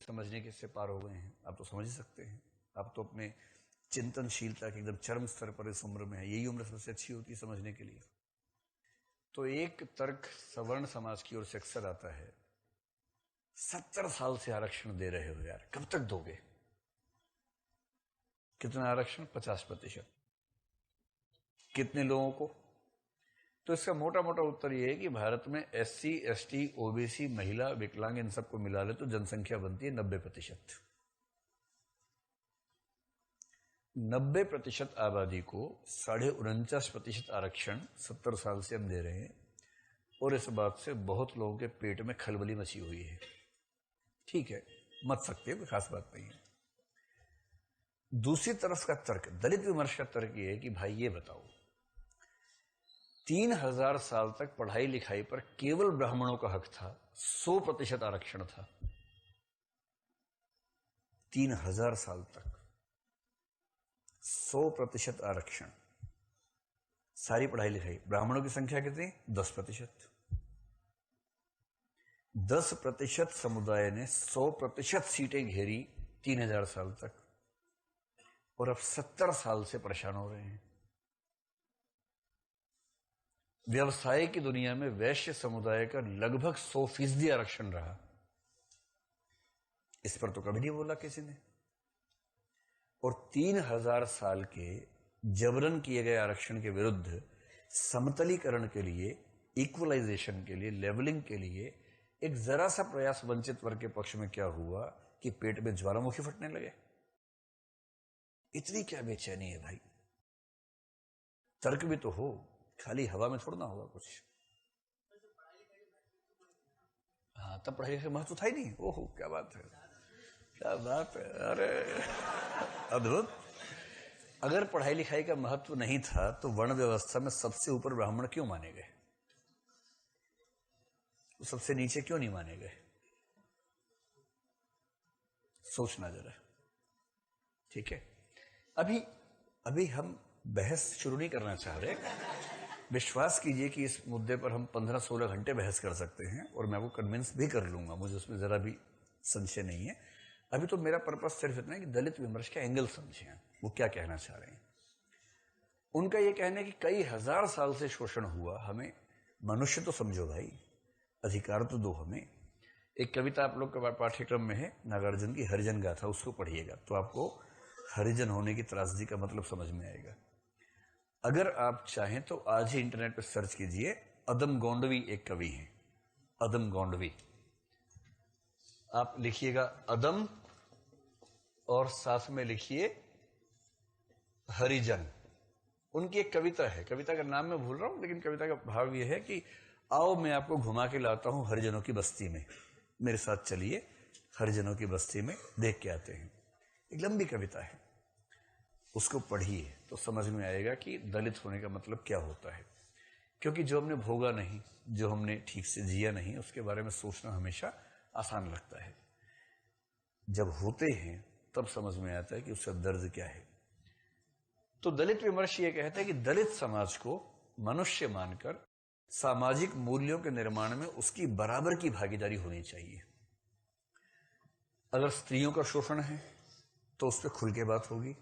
समझने के से पार हो गए हैं, आप तो समझ ही सकते हैं। आप तो अपने चिंतनशीलता के एकदम चरम स्तर पर इस उम्र में है, यही उम्र सबसे अच्छी होती है समझने के लिए। तो एक तर्क सवर्ण समाज की ओर से अक्सर आता है, 70 साल से आरक्षण दे रहे हो यार, कब तक दोगे? कितना आरक्षण? 50%। कितने लोगों को? तो इसका मोटा मोटा उत्तर यह है कि भारत में SC, ST, OBC, महिला, विकलांग इन सबको मिला ले तो जनसंख्या बनती है 90%। 90% आबादी को 49.5% आरक्षण 70 साल से हम दे रहे हैं, और इस बात से बहुत लोगों के पेट में खलबली मची हुई है। ठीक है, मत सकते हैं, कोई खास बात नहीं है। दूसरी तरफ का तर्क, दलित विमर्श का तर्क यह है कि भाई ये बताओ, 3000 साल तक पढ़ाई लिखाई पर केवल ब्राह्मणों का हक था, 100% आरक्षण था। 3000 साल तक 100% आरक्षण, सारी पढ़ाई लिखाई। ब्राह्मणों की संख्या कितनी? 10%। 10% समुदाय ने 100% सीटें घेरी 3000 साल तक, और अब 70 साल से परेशान हो रहे हैं। व्यवसाय की दुनिया में वैश्य समुदाय का लगभग 100% आरक्षण रहा। इस पर तो कभी नहीं बोला किसी ने। और 3000 साल के जबरन किए गए आरक्षण के विरुद्ध समतलीकरण के लिए, इक्वलाइजेशन के लिए, लेवलिंग के लिए एक जरा सा प्रयास वंचित वर्ग के पक्ष में क्या हुआ कि पेट में ज्वालामुखी फटने लगे। इतनी क्या बेचैनी है भाई? तर्क भी तो हो, खाली हवा में थोड़ा ना होगा कुछ। हाँ, तब पढ़ाई का महत्व था ही नहीं। ओहो, क्या बात है, क्या बात है, अरे अद्भुत। अगर पढ़ाई लिखाई का महत्व नहीं था तो वर्ण व्यवस्था में सबसे ऊपर ब्राह्मण क्यों माने गए? तो सबसे नीचे क्यों नहीं माने गए? सोचना जरा। ठीक है, अभी हम बहस शुरू नहीं करना चाह रहे। विश्वास कीजिए कि इस मुद्दे पर हम 15-16 घंटे बहस कर सकते हैं, और मैं वो कन्विंस भी कर लूंगा, मुझे उसमें जरा भी संशय नहीं है। अभी तो मेरा पर्पस सिर्फ इतना है कि दलित विमर्श का एंगल समझें, वो क्या कहना चाह रहे हैं। उनका यह कहना है कि कई हजार साल से शोषण हुआ, हमें मनुष्य तो समझो भाई, अधिकार तो दो हमें। एक कविता आप लोग का पाठ्यक्रम में है, नागार्जुन की हरिजन गाथा, उसको पढ़िएगा तो आपको हरिजन होने की त्रासदी का मतलब समझ में आएगा। अगर आप चाहें तो आज ही इंटरनेट पर सर्च कीजिए, अदम गोंडवी एक कवि हैं, अदम गोंडवी। आप लिखिएगा अदम और साथ में लिखिए हरिजन। उनकी एक कविता है, कविता का नाम मैं भूल रहा हूं, लेकिन कविता का भाव यह है कि आओ मैं आपको घुमा के लाता हूं हरिजनों की बस्ती में, मेरे साथ चलिए हरिजनों की बस्ती में, देख के आते हैं। एक लंबी कविता है, उसको पढ़िए तो समझ में आएगा कि दलित होने का मतलब क्या होता है। क्योंकि जो हमने भोगा नहीं, जो हमने ठीक से जिया नहीं, उसके बारे में सोचना हमेशा आसान लगता है। जब होते हैं तब समझ में आता है कि उसका दर्द क्या है। तो दलित विमर्श ये कहता है कि दलित समाज को मनुष्य मानकर सामाजिक मूल्यों के निर्माण में उसकी बराबर की भागीदारी होनी चाहिए। अगर स्त्रियों का शोषण है तो उस पर खुल के बात होगी,